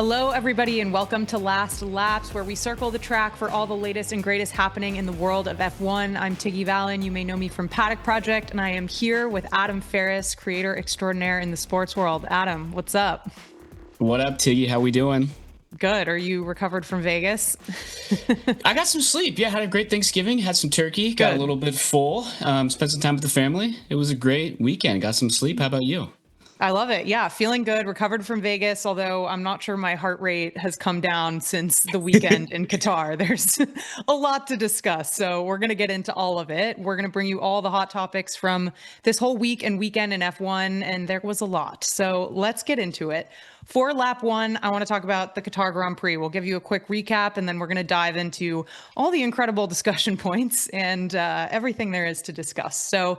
Hello, everybody, and welcome to Last Laps, where we circle the track for all the latest and greatest happening in the world of F1. I'm Tiggy Vallon. You may know me from Paddock Project, and I am here with Adam Ferris, creator extraordinaire in the sports world. Adam, what's up? What up, Tiggy? How we doing? Good. Are you recovered from Vegas? I got some sleep. Yeah, had a great Thanksgiving. Had some turkey. Got a little bit full. Spent some time with the family. It was a great weekend. Got some sleep. How about you? I love it. Yeah, feeling good. Recovered from Vegas, although I'm not sure my heart rate has come down since the weekend in Qatar. There's a lot to discuss, so we're going to get into all of it. We're going to bring you all the hot topics from this whole week and weekend in F1, and there was a lot. So let's get into it. For lap one, I want to talk about the Qatar Grand Prix. We'll give you a quick recap, and then we're going to dive into all the incredible discussion points and everything there is to discuss. So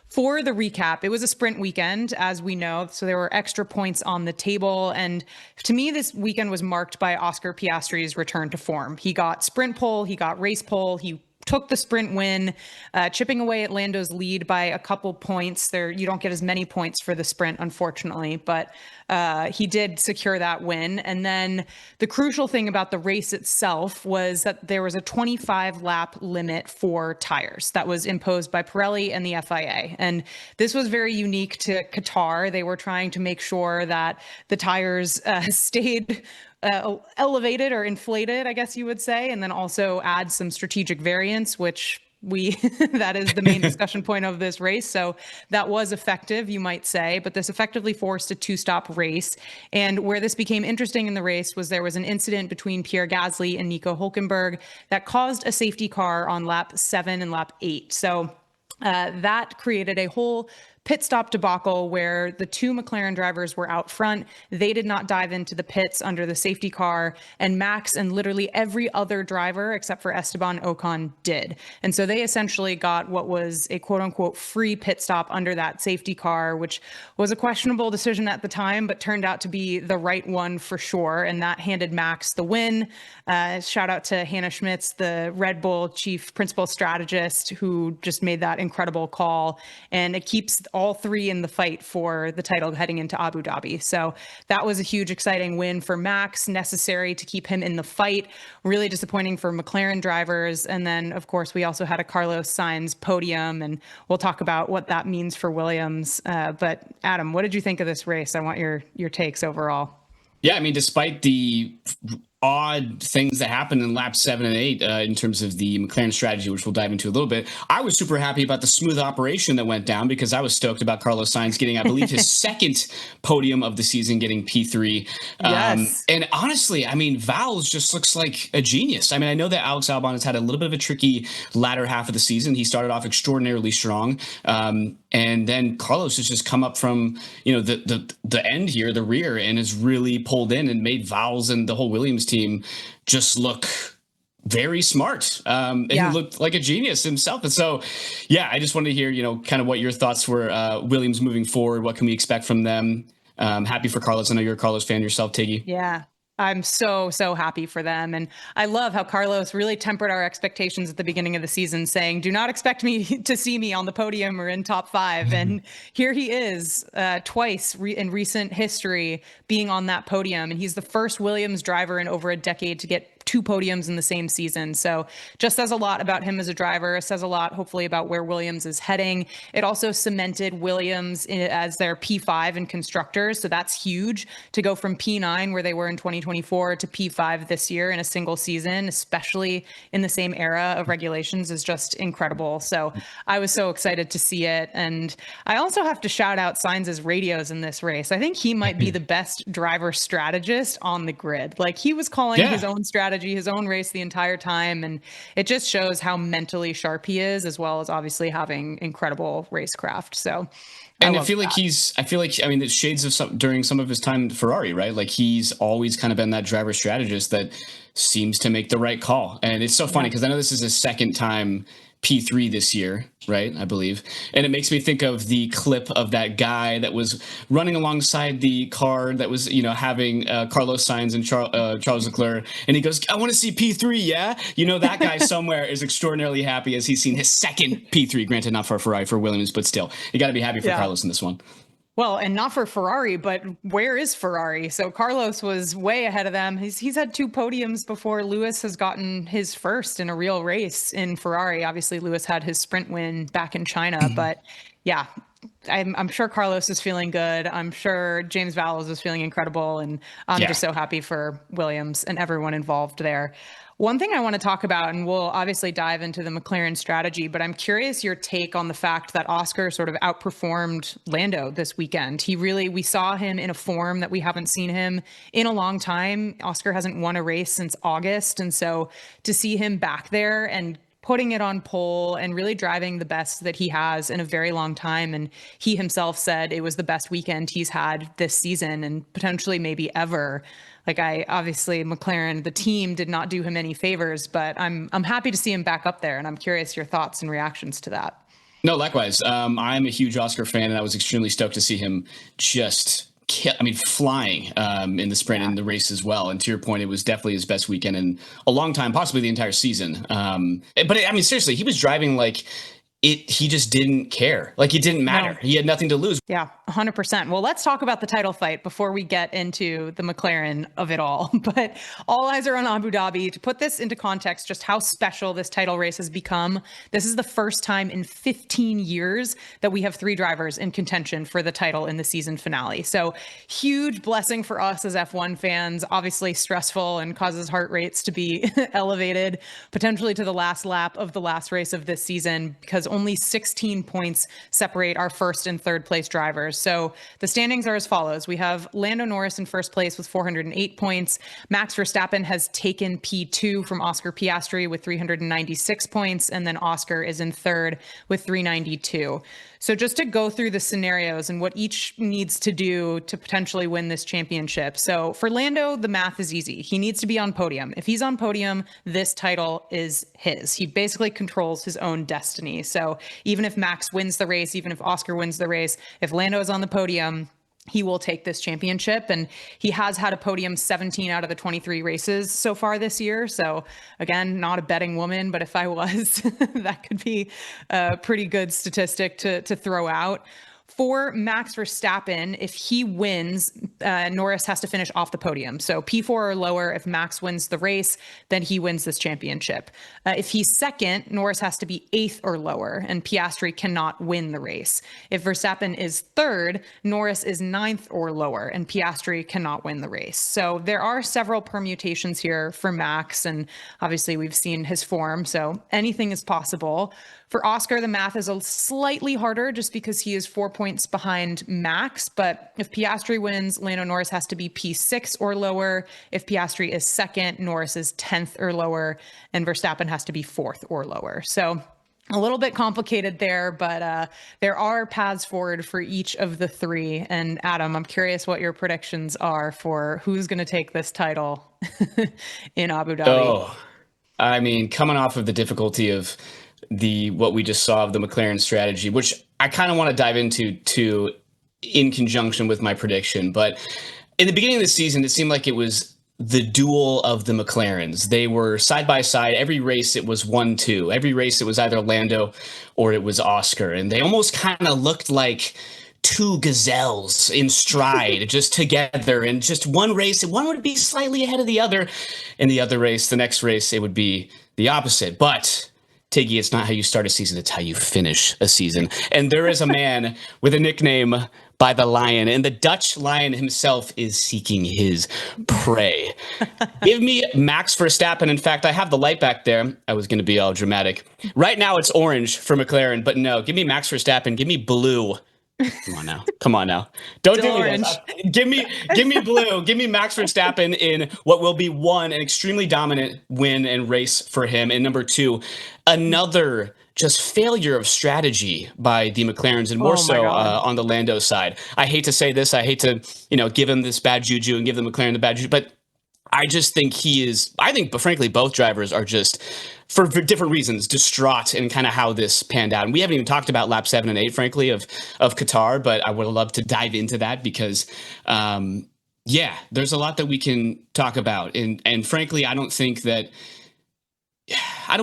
for the recap, it was a sprint weekend, as we know, so there were extra points on the table. And to me, this weekend was marked by Oscar Piastri's return to form. He got sprint pole, he got race pole, he took the sprint win, chipping away at Lando's lead by a couple points. There, you don't get as many points for the sprint, unfortunately, but he did secure that win. And then the crucial thing about the race itself was that there was a 25-lap limit for tires that was imposed by Pirelli and the FIA. And this was very unique to Qatar. They were trying to make sure that the tires stayed elevated or inflated, I guess you would say, and then also add some strategic variance, which that is the main discussion point of this race. So that was effective, you might say, but this effectively forced a two-stop race. And where this became interesting in the race was there was an incident between Pierre Gasly and Nico Hülkenberg that caused a safety car on lap 7 and lap 8. So that created a whole pit stop debacle where the two McLaren drivers were out front. They did not dive into the pits under the safety car, and Max and literally every other driver except for Esteban Ocon did. And so they essentially got what was a quote unquote free pit stop under that safety car, which was a questionable decision at the time, but turned out to be the right one for sure. And that handed Max the win. Shout out to Hannah Schmitz, the Red Bull chief principal strategist, who just made that incredible call. And it keeps all three in the fight for the title heading into Abu Dhabi. So that was a huge, exciting win for Max, necessary to keep him in the fight. Really disappointing for McLaren drivers. And then, of course, we also had a Carlos Sainz podium, and we'll talk about what that means for Williams. But Adam, what did you think of this race? I want your takes overall. Yeah, I mean, despite the odd things that happened in laps 7 and 8 in terms of the McLaren strategy, which we'll dive into a little bit, I was super happy about the smooth operation that went down because I was stoked about Carlos Sainz getting, I believe, his second podium of the season, getting P3. Yes. And honestly, I mean, Vowles just looks like a genius. I mean, I know that Alex Albon has had a little bit of a tricky latter half of the season. He started off extraordinarily strong. And then Carlos has just come up from, the end here, the rear, and has really pulled in and made Vowles and the whole Williams team just look very smart. And he looked like a genius himself. And so, yeah, I just wanted to hear, kind of what your thoughts were, Williams moving forward. What can we expect from them? Happy for Carlos. I know you're a Carlos fan yourself, Tiggy. Yeah. I'm so happy for them. And I love how Carlos really tempered our expectations at the beginning of the season, saying, do not expect me to see me on the podium or in top 5. And here he is twice in recent history being on that podium. And he's the first Williams driver in over a decade to get 2 podiums in the same season. So just says a lot about him as a driver. It says a lot, hopefully, about where Williams is heading. It also cemented Williams as their P5 in constructors. So that's huge to go from P9, where they were in 2024, to P5 this year in a single season, especially in the same era of regulations, is just incredible. So I was so excited to see it. And I also have to shout out Sainz's radios in this race. I think he might be the best driver strategist on the grid. Like, he was calling his own strategy, his own race the entire time. And it just shows how mentally sharp he is, as well as obviously having incredible racecraft. So And I feel like the shades of during some of his time at Ferrari, right? Like, he's always kind of been that driver strategist that seems to make the right call. And it's so funny because I know this is his second time P3 this year, right? I believe. And it makes me think of the clip of that guy that was running alongside the car that was, having Carlos Sainz and Charles Leclerc. And he goes, I want to see P3. Yeah. That guy somewhere is extraordinarily happy as he's seen his second P3, granted not for Ferrari, for Williams, but still, you got to be happy for Carlos in this one. Well, and not for Ferrari, but where is Ferrari? So Carlos was way ahead of them. He's had 2 podiums before Lewis has gotten his first in a real race in Ferrari. Obviously, Lewis had his sprint win back in China, but yeah, I'm sure Carlos is feeling good. I'm sure James Vowles is feeling incredible, and I'm Yeah. just so happy for Williams and everyone involved there. One thing I want to talk about, and we'll obviously dive into the McLaren strategy, but I'm curious your take on the fact that Oscar sort of outperformed Lando this weekend. We saw him in a form that we haven't seen him in a long time. Oscar hasn't won a race since August. And so to see him back there and putting it on pole and really driving the best that he has in a very long time. And he himself said it was the best weekend he's had this season and potentially maybe ever. Like obviously McLaren, the team did not do him any favors, but I'm happy to see him back up there. And I'm curious your thoughts and reactions to that. No, likewise. I'm a huge Oscar fan, and I was extremely stoked to see him just flying in the sprint and the race as well. And to your point, it was definitely his best weekend in a long time, possibly the entire season. Seriously, he was driving like he just didn't care. Like it didn't matter. No. He had nothing to lose. Yeah, 100%. Well, let's talk about the title fight before we get into the McLaren of it all. But all eyes are on Abu Dhabi. To put this into context, just how special this title race has become, this is the first time in 15 years that we have 3 drivers in contention for the title in the season finale. So huge blessing for us as F1 fans, obviously stressful and causes heart rates to be elevated, potentially to the last lap of the last race of this season, because only 16 points separate our first and third place drivers. So the standings are as follows. We have Lando Norris in first place with 408 points. Max Verstappen has taken P2 from Oscar Piastri with 396 points. And then Oscar is in third with 392. So just to go through the scenarios and what each needs to do to potentially win this championship. So for Lando, the math is easy. He needs to be on podium. If he's on podium, this title is his. He basically controls his own destiny. So even if Max wins the race, even if Oscar wins the race, if Lando is on the podium, he will take this championship. And he has had a podium 17 out of the 23 races so far this year. So again, not a betting woman, but if I was, that could be a pretty good statistic to throw out. For Max Verstappen, if he wins, Norris has to finish off the podium. So P4 or lower, if Max wins the race, then he wins this championship. If he's second, Norris has to be 8th or lower, and Piastri cannot win the race. If Verstappen is third, Norris is 9th or lower, and Piastri cannot win the race. So there are several permutations here for Max, and obviously we've seen his form, so anything is possible. For Oscar, the math is a slightly harder just because he is 4 points behind Max. But if Piastri wins, Lando Norris has to be P6 or lower. If Piastri is second, Norris is 10th or lower. And Verstappen has to be 4th or lower. So a little bit complicated there, but there are paths forward for each of the 3. And Adam, I'm curious what your predictions are for who's going to take this title in Abu Dhabi. Oh, I mean, coming off of the difficulty of what we just saw of the McLaren strategy, which I kind of want to dive into in conjunction with my prediction. But in the beginning of the season, it seemed like it was the duel of the McLarens. They were side by side. Every race it was 1-2. Every race it was either Lando or it was Oscar. And they almost kind of looked like 2 gazelles in stride, just together. And just one race, one would be slightly ahead of the other. In the other race, the next race, it would be the opposite. But Tiggy, it's not how you start a season, it's how you finish a season. And there is a man with a nickname by the lion, and the Dutch lion himself is seeking his prey. Give me Max Verstappen. In fact, I have the light back there. I was going to be all dramatic. Right now it's orange for McLaren, but no, give me Max Verstappen. Give me blue. Come on now. Don't do this. Give me blue. Give me Max Verstappen in what will be 1, an extremely dominant win and race for him. And number 2, another just failure of strategy by the McLarens, and more so on the Lando side. I hate to say this. I hate to, give him this bad juju and give the McLaren the bad juju, but I just think but frankly, both drivers are just, for different reasons, distraught in kind of how this panned out. And we haven't even talked about lap 7 and 8, frankly, of Qatar, but I would love to dive into that because, there's a lot that we can talk about. And frankly, I don't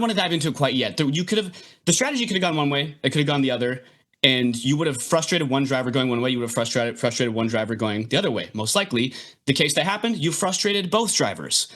want to dive into it quite yet. The strategy could have gone one way. It could have gone the other. and you would have frustrated one driver going one way, you would have frustrated one driver going the other way. Most likely, the case that happened, you frustrated both drivers.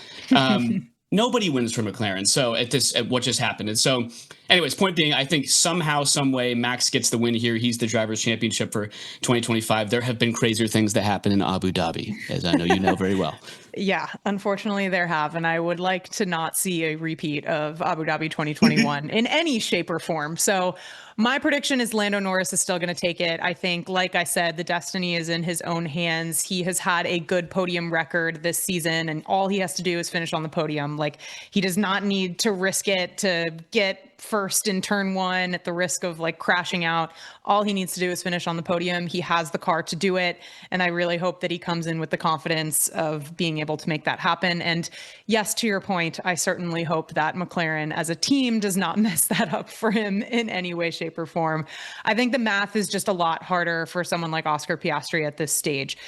Nobody wins for McLaren. So at what just happened. And so, anyways, point being, I think somehow, some way, Max gets the win here. He's the Drivers' Championship for 2025. There have been crazier things that happen in Abu Dhabi, as I know you know very well. Yeah, unfortunately there have, and I would like to not see a repeat of Abu Dhabi 2021 in any shape or form. So my prediction is Lando Norris is still going to take it. I think, like I said, the destiny is in his own hands. He has had a good podium record this season, and all he has to do is finish on the podium. Like, he does not need to risk it to get first in turn one at the risk of like crashing out. All he needs to do is finish on the podium. He has the car to do it. And I really hope that he comes in with the confidence of being able to make that happen. And yes, to your point, I certainly hope that McLaren as a team does not mess that up for him in any way, shape, or form. I think the math is just a lot harder for someone like Oscar Piastri at this stage.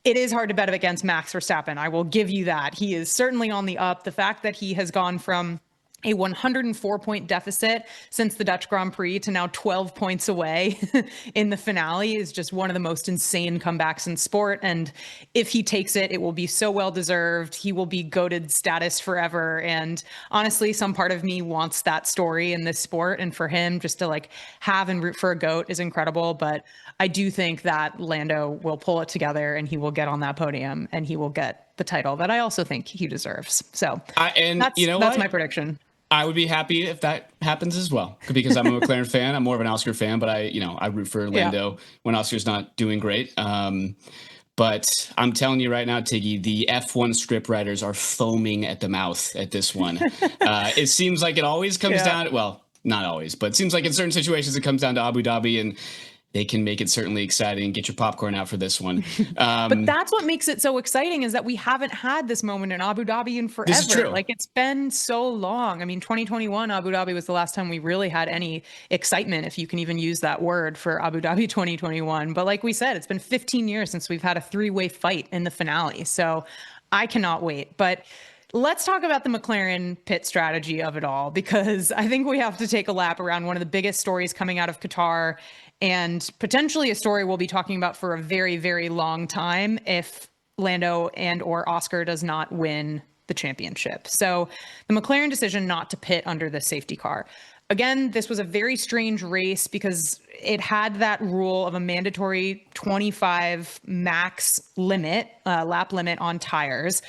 It is hard to bet against Max Verstappen. I will give you that. He is certainly on the up. The fact that he has gone from a 104-point deficit since the Dutch Grand Prix to now 12 points away in the finale is just one of the most insane comebacks in sport. And if he takes it, it will be so well deserved. He will be GOATed status forever. And honestly, some part of me wants that story in this sport. And for him just to like have and root for a GOAT is incredible. But I do think that Lando will pull it together and he will get on that podium and he will get the title that I also think he deserves. So that's my prediction. I would be happy if that happens as well, because I'm a McLaren fan. I'm more of an Oscar fan, but I root for Lando when Oscar's not doing great. But I'm telling you right now, Tiggy, the F1 script writers are foaming at the mouth at this one. It seems like it always comes down. Well, not always, but it seems like in certain situations it comes down to Abu Dhabi, and they can make it certainly exciting. Get your popcorn out for this one. But that's what makes it so exciting, is that we haven't had this moment in Abu Dhabi in forever. This is true. Like, it's been so long. I mean, 2021 Abu Dhabi was the last time we really had any excitement, if you can even use that word, for Abu Dhabi 2021. But like we said, it's been 15 years since we've had a three-way fight in the finale. So I cannot wait. But let's talk about the McLaren pit strategy of it all, because I think we have to take a lap around one of the biggest stories coming out of Qatar, and potentially a story we'll be talking about for a very, very long time if Lando and or Oscar does not win the championship. So the McLaren decision not to pit under the safety car. Again, this was a very strange race because it had that rule of a mandatory 25 max limit, lap limit on tires.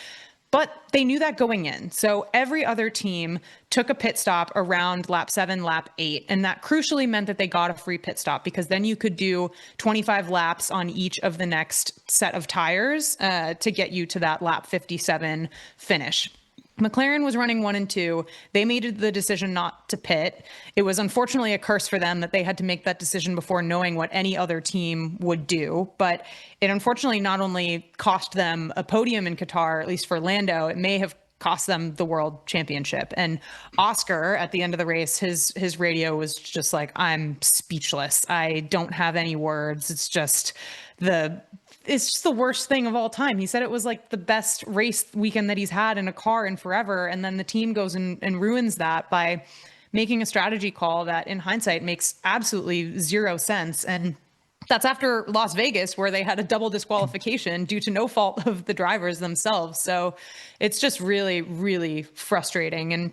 But they knew that going in. So every other team took a pit stop around lap 7, lap 8. And that crucially meant that they got a free pit stop, because then you could do 25 laps on each of the next set of tires to get you to that lap 57 finish. McLaren was running 1 and 2. They made the decision not to pit. It was unfortunately a curse for them that they had to make that decision before knowing what any other team would do. But it unfortunately not only cost them a podium in Qatar, at least for Lando, it may have cost them the world championship. And Oscar, at the end of the race, his radio was just like, I'm speechless. I don't have any words. It's just the worst thing of all time. He said it was like the best race weekend that he's had in a car in forever. And then the team goes and ruins that by making a strategy call that in hindsight makes absolutely zero sense. And that's after Las Vegas, where they had a double disqualification due to no fault of the drivers themselves. So it's just really, really frustrating. And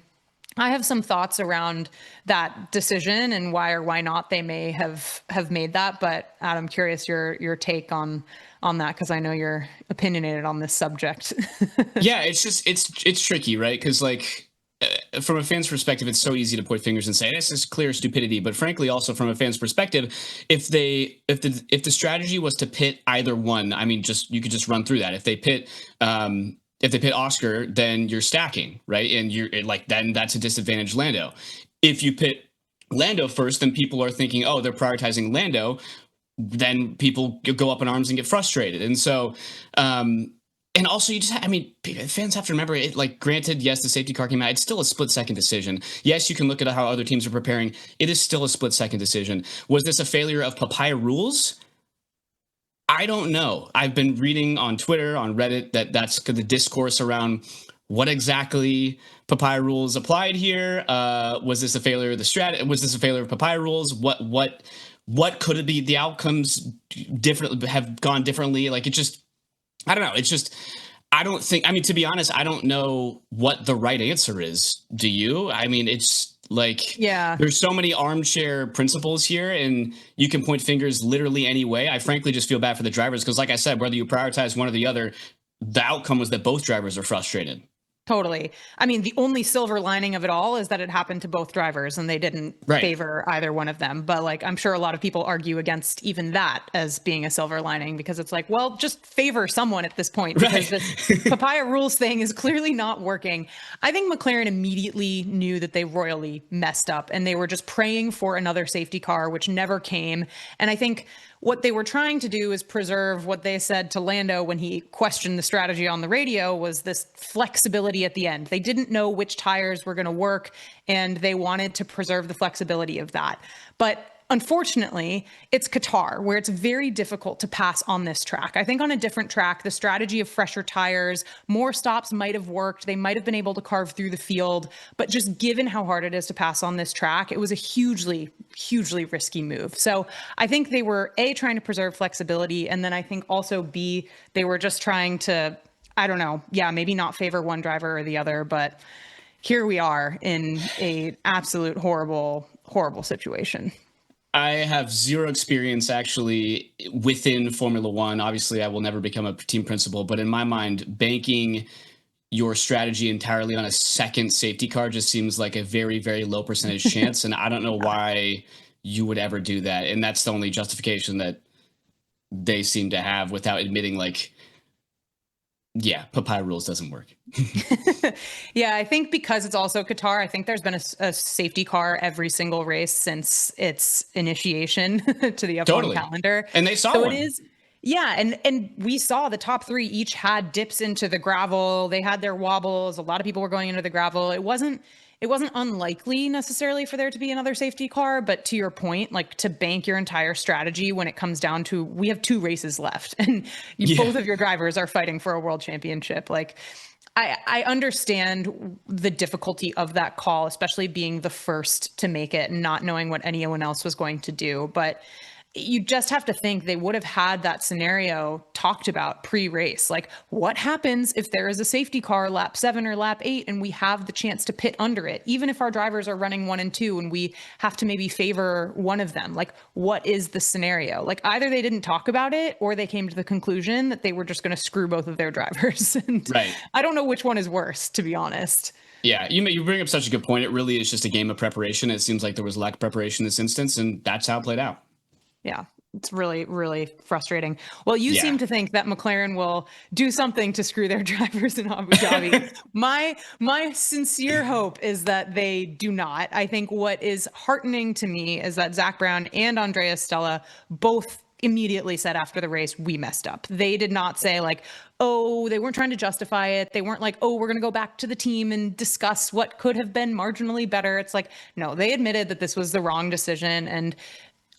I have some thoughts around that decision and why or why not they may have made that. But Adam, curious your take on that, because I know you're opinionated on this subject. Yeah, it's tricky, right? Because like from a fan's perspective, it's so easy to point fingers and say this is clear stupidity. But frankly, also from a fan's perspective, if the strategy was to pit either one, I mean, you could just run through that. If they pit Oscar, then you're stacking, right? And then that's a disadvantage Lando. If you pit Lando first, then people are thinking, oh, they're prioritizing Lando. Then people go up in arms and get frustrated. And so, and also fans have to remember it, like, granted, yes, the safety car came out. It's still a split-second decision. Yes, you can look at how other teams are preparing. It is still a split-second decision. Was this a failure of papaya rules? I don't know. I've been reading on Twitter, on Reddit, that's the discourse around what exactly papaya rules applied here. Was this a failure of the strategy? Was this a failure of papaya rules? what could it be? The outcomes have gone differently. Like, it just, I don't know. It's just, I don't think, I mean, to be honest, I don't know what the right answer is. Do you? I mean, it's like, Yeah. there's so many armchair principles here, and you can point fingers literally any way. I frankly just feel bad for the drivers because, like I said, whether you prioritize one or the other, the outcome was that both drivers are frustrated. Totally. I mean, the only silver lining of it all is that it happened to both drivers and they didn't Right. favor either one of them. But like, I'm sure a lot of people argue against even that as being a silver lining because it's like, well, just favor someone at this point because this papaya rules thing is clearly not working. I think McLaren immediately knew that they royally messed up and they were just praying for another safety car, which never came. And I think what they were trying to do is preserve what they said to Lando when he questioned the strategy on the radio was this flexibility at the end. They didn't know which tires were going to work, and they wanted to preserve the flexibility of that. But unfortunately, it's Qatar, where it's very difficult to pass on this track. I think on a different track, the strategy of fresher tires, more stops might have worked. They might have been able to carve through the field. But just given how hard it is to pass on this track, it was a hugely, hugely risky move. So I think they were, A, trying to preserve flexibility. And then I think also, B, they were just trying to, I don't know, yeah, maybe not favor one driver or the other. But here we are in a absolute horrible, horrible situation. I have zero experience actually within Formula One. Obviously, I will never become a team principal, but in my mind, banking your strategy entirely on a second safety car just seems like a very, very low percentage chance. And I don't know why you would ever do that. And that's the only justification that they seem to have without admitting, like, yeah, papaya rules doesn't work. Yeah, I think because it's also Qatar, I think there's been a safety car every single race since its initiation to the F1 calendar. And they saw so one. It is, yeah, and we saw the top three each had dips into the gravel. They had their wobbles. A lot of people were going into the gravel. It wasn't unlikely necessarily for there to be another safety car, but to your point, like to bank your entire strategy when it comes down to we have 2 races left and both of your drivers are fighting for a world championship. Like I understand the difficulty of that call, especially being the first to make it and not knowing what anyone else was going to do. But you just have to think they would have had that scenario talked about pre-race. Like, what happens if there is a safety car lap 7 or lap 8 and we have the chance to pit under it, even if our drivers are running 1 and 2 and we have to maybe favor one of them? Like, what is the scenario? Like, either they didn't talk about it or they came to the conclusion that they were just going to screw both of their drivers. And I don't know which one is worse, to be honest. Yeah, you bring up such a good point. It really is just a game of preparation. It seems like there was lack of preparation in this instance, and that's how it played out. Yeah, it's really, really frustrating. Well, you seem to think that McLaren will do something to screw their drivers in Abu Dhabi. My sincere hope is that they do not. I think what is heartening to me is that Zach Brown and Andrea Stella both immediately said after the race, we messed up. They did not say like, oh, they weren't trying to justify it. They weren't like, oh, we're going to go back to the team and discuss what could have been marginally better. It's like, no, they admitted that this was the wrong decision. And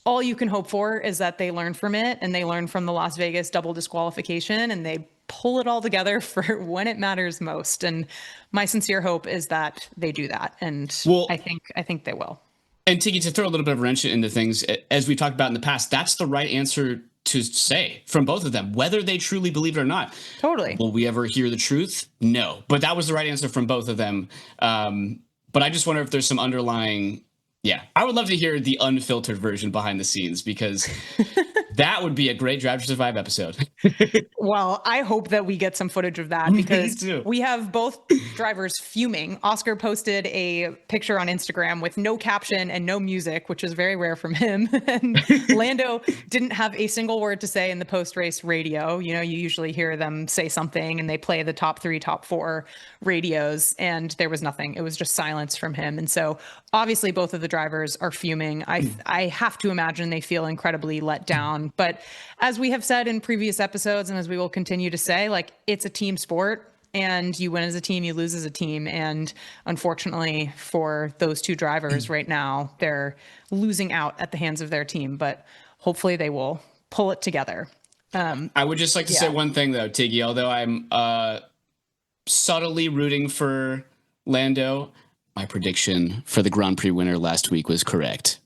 all you can hope for is that they learn from it and they learn from the Las Vegas double disqualification and they pull it all together for when it matters most. And my sincere hope is that they do that. And I think they will. And Tiggy, to throw a little bit of a wrench into things, as we talked about in the past, that's the right answer to say from both of them, whether they truly believe it or not. Totally. Will we ever hear the truth? No. But that was the right answer from both of them. But I just wonder if there's some underlying... Yeah, I would love to hear the unfiltered version behind the scenes because that would be a great Drive to Survive episode. Well, I hope that we get some footage of that because we have both drivers fuming. Oscar posted a picture on Instagram with no caption and no music, which is very rare from him. And Lando didn't have a single word to say in the post-race radio. You know, you usually hear them say something and they play the top 3, top 4 radios, and there was nothing. It was just silence from him. And so obviously both of the drivers are fuming. I have to imagine they feel incredibly let down. But as we have said in previous episodes, and as we will continue to say, like, it's a team sport and you win as a team, you lose as a team. And unfortunately for those 2 drivers right now, they're losing out at the hands of their team, but hopefully they will pull it together. I would just like to say one thing though, Tiggy, although I'm subtly rooting for Lando, my prediction for the Grand Prix winner last week was correct.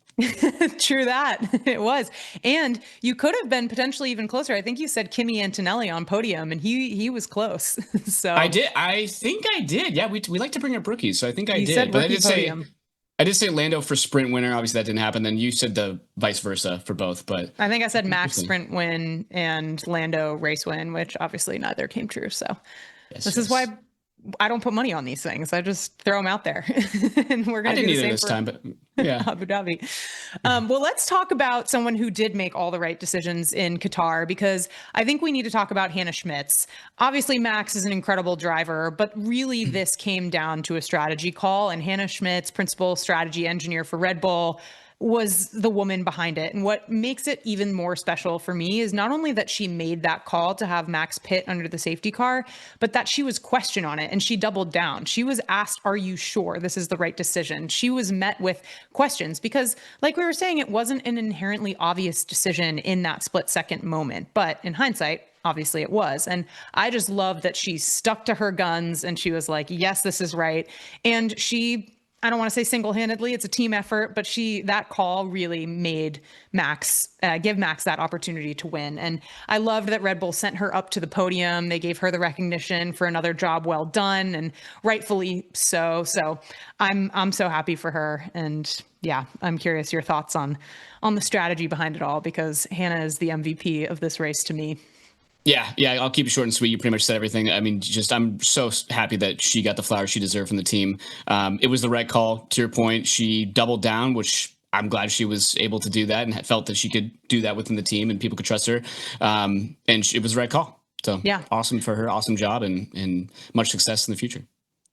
True that. It was. And you could have been potentially even closer. I think you said Kimi Antonelli on podium, and he was close. I So did. I think I did. Yeah, we like to bring up rookies, so I think I you did. said But rookie podium. I did say Lando for sprint winner. Obviously, that didn't happen. Then you said the vice versa for both. But I think I said Max sprint win and Lando race win, which obviously neither came true. So yes, this is why I don't put money on these things. I just throw them out there. And we're I going to didn't do the either same this for time, but yeah. Abu Dhabi. Well, let's talk about someone who did make all the right decisions in Qatar, because I think we need to talk about Hannah Schmitz. Obviously, Max is an incredible driver, but really this came down to a strategy call. And Hannah Schmitz, principal strategy engineer for Red Bull, was the woman behind it. And what makes it even more special for me is not only that she made that call to have Max pit under the safety car, but that she was questioned on it and she doubled down. She was asked, "Are you sure this is the right decision?" She was met with questions because, like we were saying, it wasn't an inherently obvious decision in that split-second moment. But in hindsight, obviously it was. And I just love that she stuck to her guns and she was like, yes, this is right. And I don't want to say single-handedly, it's a team effort, but that call really made Max, give Max that opportunity to win. And I loved that Red Bull sent her up to the podium. They gave her the recognition for another job well done, and rightfully so. So I'm so happy for her. And yeah, I'm curious your thoughts on the strategy behind it all, because Hannah is the MVP of this race to me. Yeah, I'll keep it short and sweet. You pretty much said everything. I mean, I'm so happy that she got the flowers she deserved from the team. It was the right call. To your point, she doubled down, which I'm glad she was able to do that and felt that she could do that within the team and people could trust her. And it was the right call. So yeah, awesome for her. Awesome job and much success in the future.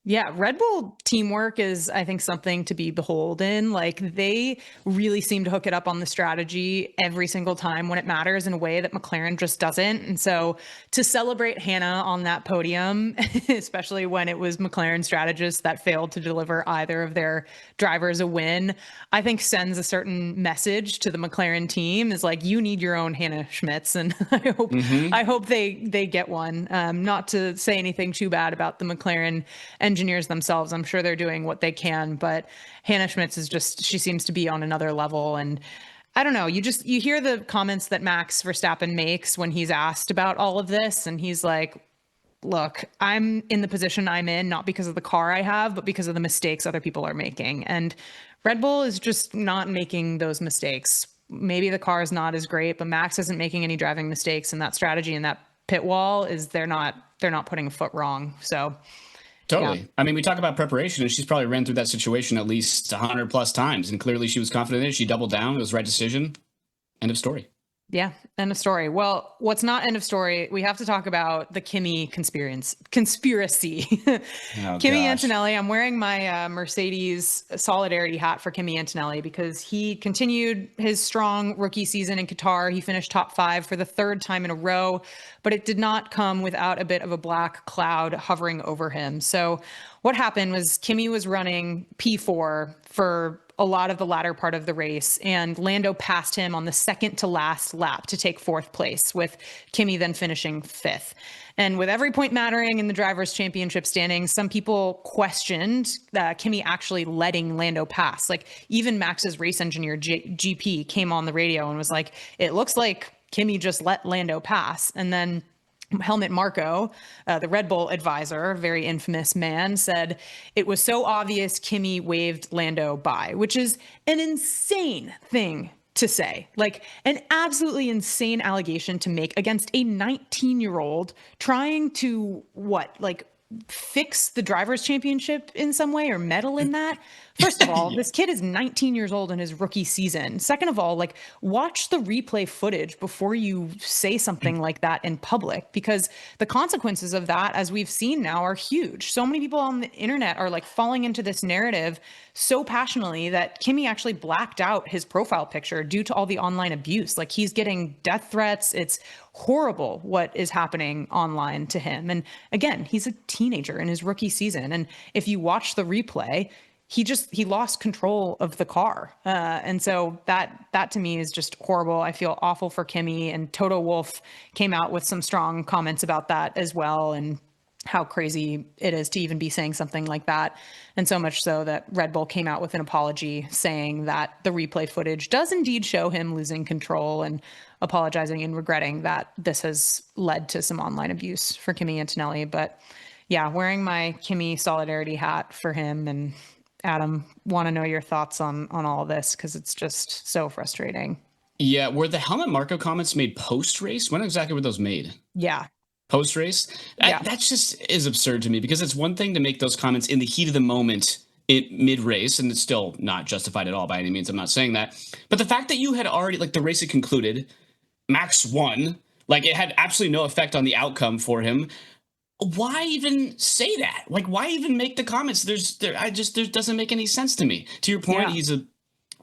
Yeah, Red Bull teamwork is, I think, something to be beholden. Like, they really seem to hook it up on the strategy every single time when it matters in a way that McLaren just doesn't. And so to celebrate Hannah on that podium, especially when it was McLaren strategists that failed to deliver either of their drivers a win, I think sends a certain message to the McLaren team, is like, you need your own Hannah Schmitz. And I hope they get one. Not to say anything too bad about the McLaren engineers themselves. I'm sure they're doing what they can, but Hannah Schmitz she seems to be on another level. And I don't know, you hear the comments that Max Verstappen makes when he's asked about all of this. And he's like, look, I'm in the position I'm in, not because of the car I have, but because of the mistakes other people are making. And Red Bull is just not making those mistakes. Maybe the car is not as great, but Max isn't making any driving mistakes. And that strategy and that pit wall is they're not putting a foot wrong. So totally. yeah. I mean, we talk about preparation, and she's probably ran through that situation at least 100 plus times, and clearly she was confident in it. She doubled down. It was the right decision. End of story. Yeah, end of story. Well, what's not end of story? We have to talk about the Kimi conspiracy. Kimi Antonelli. I'm wearing my Mercedes solidarity hat for Kimi Antonelli because he continued his strong rookie season in Qatar. He finished top 5 for the 3rd time in a row, but it did not come without a bit of a black cloud hovering over him. So what happened was Kimi was running P4 for a lot of the latter part of the race, and Lando passed him on the second to last lap to take 4th place, with Kimi then finishing 5th. And with every point mattering in the drivers' championship standings, some people questioned Kimi actually letting Lando pass. Like, even Max's race engineer, GP, came on the radio and was like, it looks like Kimi just let Lando pass. And then Helmut Marko, the Red Bull advisor, very infamous man, said it was so obvious Kimi waved Lando by, which is an insane thing to say. Like, an absolutely insane allegation to make against a 19-year-old trying to fix the drivers' championship in some way or meddle in that. First of all, This kid is 19 years old in his rookie season. Second of all, watch the replay footage before you say something like that in public, because the consequences of that, as we've seen now, are huge. So many people on the internet are falling into this narrative so passionately that Kimi actually blacked out his profile picture due to all the online abuse. He's getting death threats. It's horrible what is happening online to him. And again, he's a teenager in his rookie season. And if you watch the replay, he lost control of the car. And so that to me is just horrible. I feel awful for Kimi, and Toto Wolff came out with some strong comments about that as well. And how crazy it is to even be saying something like that. And so much so that Red Bull came out with an apology saying that the replay footage does indeed show him losing control, and apologizing and regretting that this has led to some online abuse for Kimi Antonelli. But yeah, wearing my Kimi solidarity hat for him. And Adam, want to know your thoughts on all of this, because it's just so frustrating. Yeah, were the Helmut Marko comments made post race? When exactly were those made? Yeah. Post race? Yeah. That just is absurd to me, because it's one thing to make those comments in the heat of the moment mid race, and it's still not justified at all by any means. I'm not saying that. But the fact that you had already, like, the race had concluded, Max won, like, it had absolutely no effect on the outcome for him. Why even say that? Like, why even make the comments? There doesn't make any sense to me. To your point, Yeah. he's a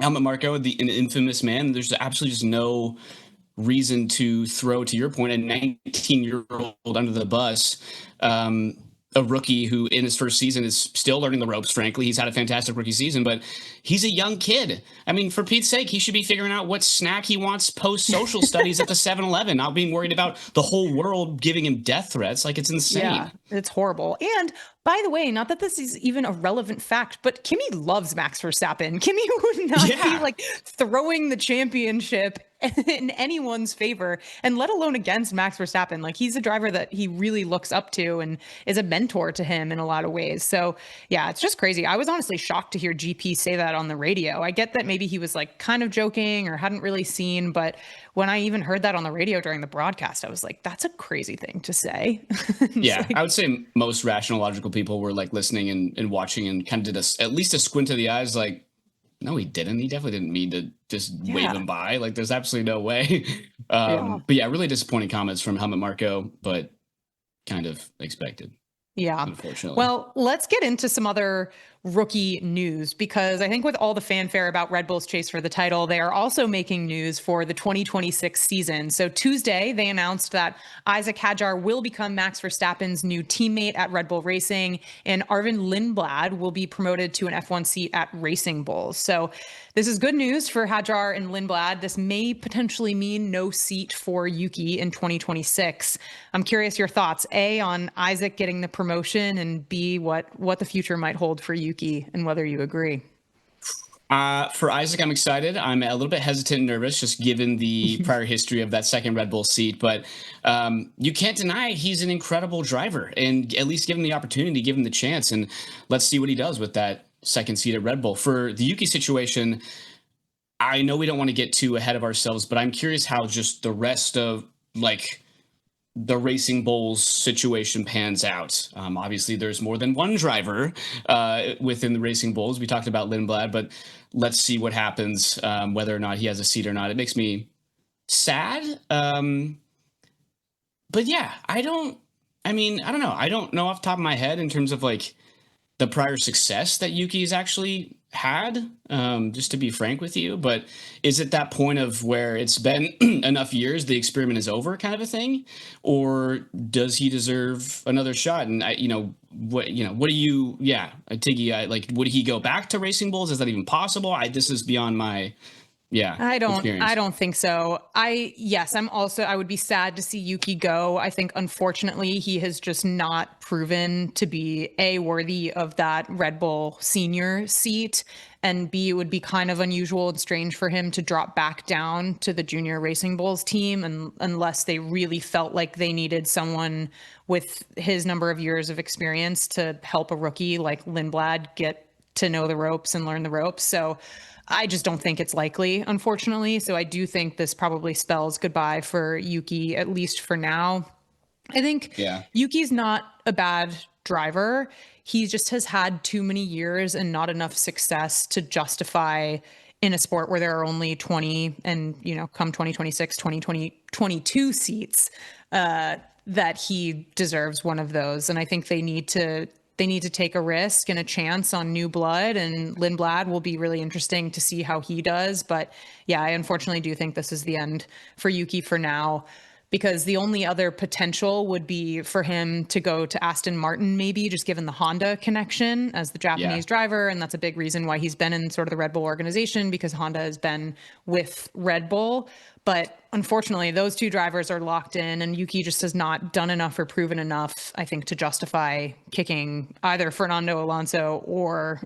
Helmut Marko, an infamous man. There's absolutely just no reason to throw, to your point, a 19-year-old under the bus. A rookie who in his first season is still learning the ropes, frankly. He's had a fantastic rookie season, but he's a young kid. I mean, for Pete's sake, he should be figuring out what snack he wants post-social studies at the 7-Eleven, not being worried about the whole world giving him death threats. Like, it's insane. Yeah, it's horrible. And by the way, not that this is even a relevant fact, but Kimi loves Max Verstappen. Kimi would not be like throwing the championship in anyone's favor, and let alone against Max Verstappen. Like, he's a driver that he really looks up to and is a mentor to him in a lot of ways. So yeah, it's just crazy. I was honestly shocked to hear GP say that on the radio. I get that maybe he was like kind of joking or hadn't really seen, but when I even heard that on the radio during the broadcast, I was like, that's a crazy thing to say. Yeah, like, I would say most rational, logical people were like listening and watching and kind of did at least a squint of the eyes, like, no, he didn't. He definitely didn't mean to just wave him by. Like, there's absolutely no way. But yeah, really disappointing comments from Helmut Marko, but kind of expected. Yeah. Unfortunately. Well, let's get into some other rookie news, because I think with all the fanfare about Red Bull's chase for the title, they are also making news for the 2026 season. So Tuesday, they announced that Isaac Hadjar will become Max Verstappen's new teammate at Red Bull Racing, and Arvind Lindblad will be promoted to an F1 seat at Racing Bulls. So this is good news for Hadjar and Lindblad. This may potentially mean no seat for Yuki in 2026. I'm curious your thoughts, A, on Isaac getting the promotion, and B, what the future might hold for Yuki, and whether you agree. For Isaac, I'm excited. I'm a little bit hesitant and nervous, just given the prior history of that second Red Bull seat. But you can't deny he's an incredible driver, and at least give him the opportunity, give him the chance, and let's see what he does with that second seat at Red Bull. For the Yuki situation, I know we don't want to get too ahead of ourselves, but I'm curious how just the rest of, like, the Racing Bulls situation pans out. Obviously, there's more than one driver within the Racing Bulls. We talked about Lindblad, but let's see what happens, whether or not he has a seat or not. It makes me sad. But yeah, I don't know. I don't know off the top of my head in terms of, like, the prior success that Yuki's actually had, just to be frank with you. But is it that point of where it's been enough years, the experiment is over kind of a thing? Or does he deserve another shot? And what do you, Tiggy, like, would he go back to Racing Bulls? Is that even possible? This is beyond my, I don't think so. I would be sad to see Yuki go. I think, unfortunately, he has just not proven to be A, worthy of that Red Bull senior seat, and B, it would be kind of unusual and strange for him to drop back down to the junior Racing Bulls team, and unless they really felt like they needed someone with his number of years of experience to help a rookie like Lindblad get to know the ropes and learn the ropes. So I just don't think it's likely, unfortunately. So I do think this probably spells goodbye for Yuki, at least for now. I think Yuki's not a bad driver. He just has had too many years and not enough success to justify, in a sport where there are only 20 and, come 2026, 2022 seats, that he deserves one of those. And I think they need to take a risk and a chance on new blood, and Lindblad will be really interesting to see how he does. But yeah, I unfortunately do think this is the end for Yuki for now, because the only other potential would be for him to go to Aston Martin, maybe, just given the Honda connection as the Japanese driver. And that's a big reason why he's been in sort of the Red Bull organization, because Honda has been with Red Bull. But unfortunately, those two drivers are locked in, and Yuki just has not done enough or proven enough, I think, to justify kicking either Fernando Alonso or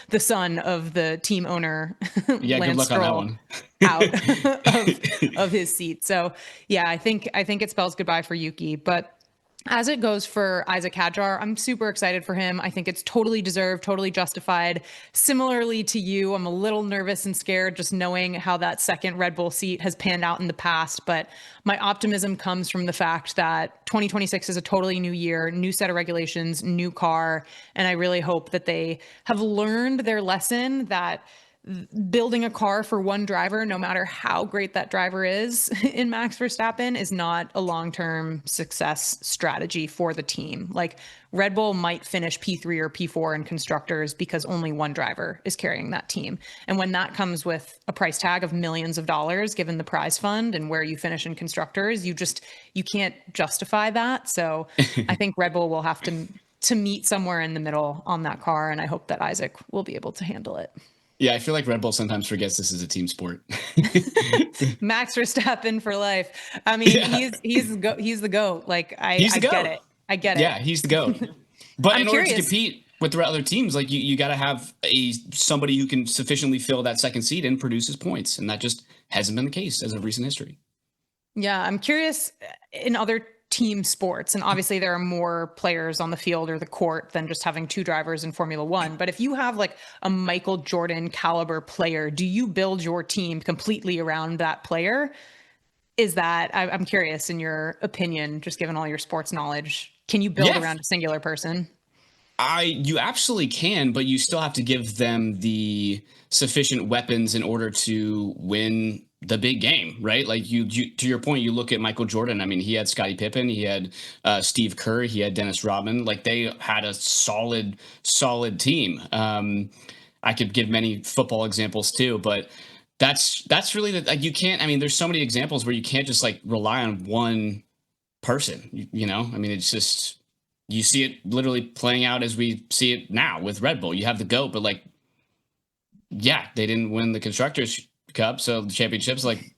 the son of the team owner, Yeah, good Lance luck on that Stroll, one. out of his seat. So yeah, I think it spells goodbye for Yuki. But as it goes for Isaac Hadjar, I'm super excited for him. I think it's totally deserved, totally justified. Similarly to you, I'm a little nervous and scared just knowing how that second Red Bull seat has panned out in the past. But my optimism comes from the fact that 2026 is a totally new year, new set of regulations, new car. And I really hope that they have learned their lesson that building a car for one driver, no matter how great that driver is in Max Verstappen, is not a long-term success strategy for the team. Like Red Bull might finish P3 or P4 in constructors because only one driver is carrying that team. And when that comes with a price tag of millions of dollars, given the prize fund and where you finish in constructors, you can't justify that. So I think Red Bull will have to meet somewhere in the middle on that car. And I hope that Isaac will be able to handle it. Yeah, I feel like Red Bull sometimes forgets this is a team sport. Max Verstappen for life. I mean, Yeah. he's the GOAT. Like He's I the get GOAT. it. I get Yeah, it. he's the GOAT. But I'm in order to curious. compete with the other teams, like you got to have somebody who can sufficiently fill that second seat and produces points, and that just hasn't been the case as of recent history. Yeah, I'm curious in other team sports, and obviously there are more players on the field or the court than just having two drivers in Formula One. But if you have like a Michael Jordan caliber player, do you build your team completely around that player? I'm curious in your opinion, just given all your sports knowledge, can you build Yeah, around a singular person? you absolutely can, but you still have to give them the sufficient weapons in order to win the big game, right? Like you to your point, you look at Michael Jordan. I mean, he had Scottie Pippen, he had Steve Kerr, he had Dennis Rodman. Like they had a solid team. I could give many football examples too, but that's really like you can't. I mean, there's so many examples where you can't just like rely on one person. You know, I mean, it's just you see it literally playing out as we see it now with Red Bull. You have the GOAT, but like, yeah, they didn't win the Constructors Cup, so the championships. Like,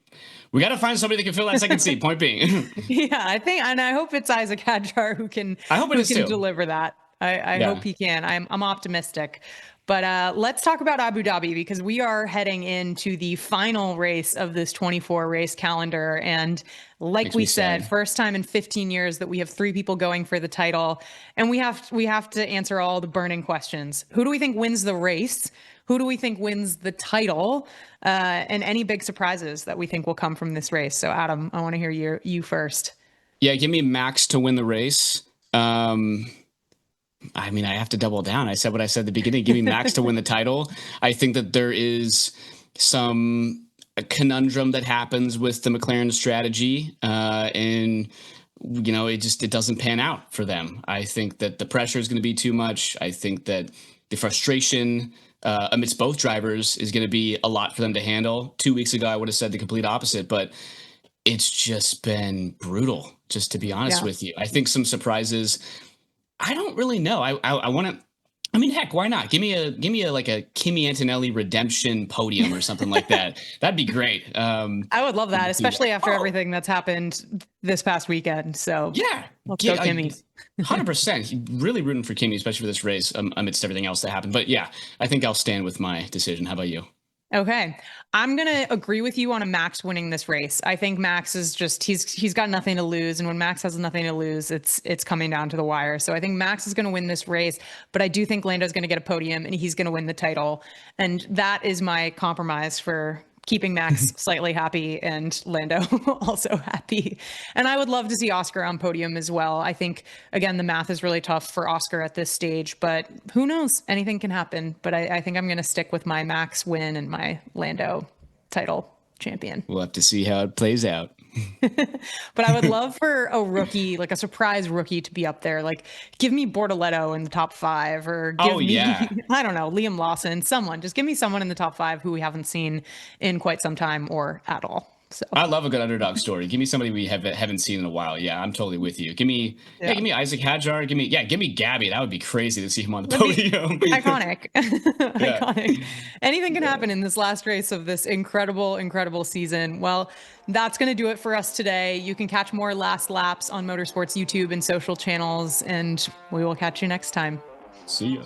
we got to find somebody that can fill that second seat. Point being, Yeah, I think, and I hope it's Isaac Hadjar I hope it who is can too. deliver that. I Yeah, hope he can. I'm optimistic. But let's talk about Abu Dhabi because we are heading into the final race of this 24 race calendar. And like makes we me said, sad. first time in 15 years that we have three people going for the title. And we have to answer all the burning questions. Who do we think wins the race? Who do we think wins the title? And any big surprises that we think will come from this race. So Adam, I want to hear you first. Yeah, give me Max to win the race. I mean, I have to double down. I said what I said at the beginning. Give me Max to win the title. I think that there is some a conundrum that happens with the McLaren strategy, and you know, it doesn't pan out for them. I think that the pressure is going to be too much. I think that the frustration amidst both drivers is going to be a lot for them to handle. 2 weeks ago, I would have said the complete opposite, but it's just been brutal. Just to be honest Yeah. with you, I think some surprises. I don't really know. I want to. I mean, heck, why not? Give me like a Kimi Antonelli redemption podium or something like that. That'd be great. I would love that, See that. especially after Oh, everything that's happened this past weekend. So yeah, let's go, Kimmy. 100%. Really rooting for Kimi, especially for this race amidst everything else that happened. But yeah, I think I'll stand with my decision. How about you? Okay. I'm going to agree with you on a Max winning this race. I think Max is just he's got nothing to lose, and when Max has nothing to lose, it's coming down to the wire. So I think Max is going to win this race, but I do think Lando's going to get a podium and he's going to win the title. And that is my compromise for keeping Max slightly happy and Lando also happy. And I would love to see Oscar on podium as well. I think, again, the math is really tough for Oscar at this stage, but who knows? Anything can happen. But I think I'm going to stick with my Max win and my Lando title champion. We'll have to see how it plays out. But I would love for a rookie, like a surprise rookie, to be up there. Like, give me Bortoletto in the top five, or give Oh me, yeah, I don't know, Liam Lawson, someone. Just give me someone in the top five who we haven't seen in quite some time or at all. So I love a good underdog story. Give me somebody we haven't seen in a while. Yeah, I'm totally with you. Give me Isaac Hadjar. Give me Gabby. That would be crazy to see him on the that'd be podium. iconic. Yeah. Iconic. Anything can Yeah. happen in this last race of this incredible season. Well, that's going to do it for us today. You can catch more last laps on Motorsport's YouTube and social channels, and we will catch you next time. See ya.